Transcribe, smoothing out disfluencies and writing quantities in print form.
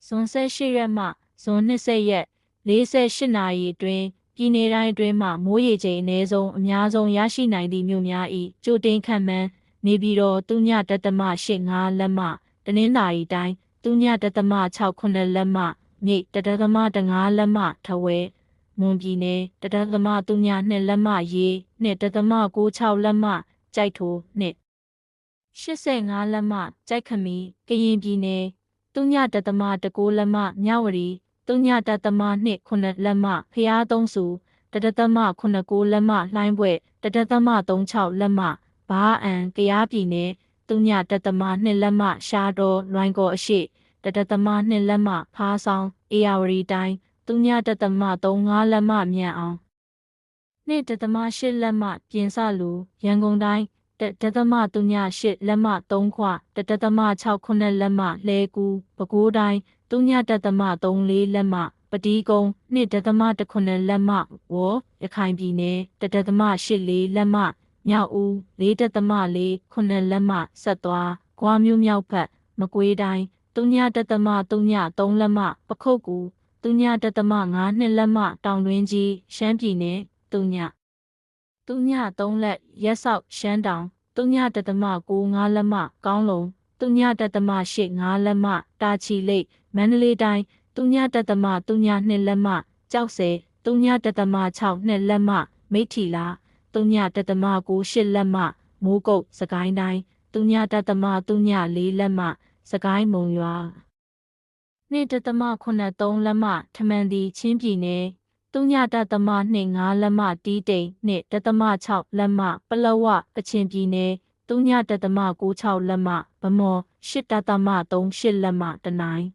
ဇွန်18ရက်မှဇွန်20ရက်48နာရီအတွင်းပြည်내တိုင်းအတွင်းမှမိုးရေချိန်အနည်းဆုံးအများဆုံးရရှိနိုင်သည့်မြို့များ၏ကြိုတင်ခန့်မှန်းနေပြည်တော်0.85လက်မှတနင်္သာရီတိုင်း0.69လက်မှမြိတ်1.15လက်မှထားဝယ်မွန်ပြည်နယ်1.02လက်မှရေး2.96လက်မှကြိုက်ထိုနှင့်85လက်မှကြိုက်ခမီကရင်ပြည်နယ်0.19လက်မှမြဝတီ0.29လက်မှဖျားသုံးစု1.89လက်မှလှိုင်းဘွဲ့1.36လက်မှဘားအံကယားပြည်နယ်0.2လက်မှရှားတော်လွိုင်းကော်အရှိ1.2လက်မှဖားဆောင်အေရဝတီတိုင်း0.35လက်မှမြန်အောင်2.8လက်မှပြင်စလူရန်ကုန်တိုင်း1.08လက်မှ3ခွ1.69လက်မှလဲကူပဲခူးတိုင်း0.34လက်မှပတီးကုန်း2.18လက်မှဝေါ်ရခိုင်ပြည်နယ်1.84လက်မှမြောက်ဦး4.48လက်မှဆက်သွားဂွာမြို့မြောက်ဘက်မကွေးတိုင်း0.33လက်မှပခုတ်ကူ0.52လက်မှတောင်တွင်းကြီးရှမ်းပြည်နယ်0.3လက်ရက်ဆောက်ရှမ်းတောင်0.95လက်မှကောင်းလုံ0.85လက်မှတာချီလိတ်မန္တလေးတိုင်း0.02လက်မှကြောက်စဲ0.62လက်မှမိထီလာ0.98လက်မှမိုးကုတ်စကိုင်းတိုင်း0.04လက်မှစကိုင်းမုံရွာ2.83လက်မှထမန်ဒီချင်းပြည်နယ်0.25လက်မှတီးတိန်2.6လက်မှပလောဝကချင်ပြည်နယ်0.96လက်မှဗမော်8.38လက်မှတနိုင်း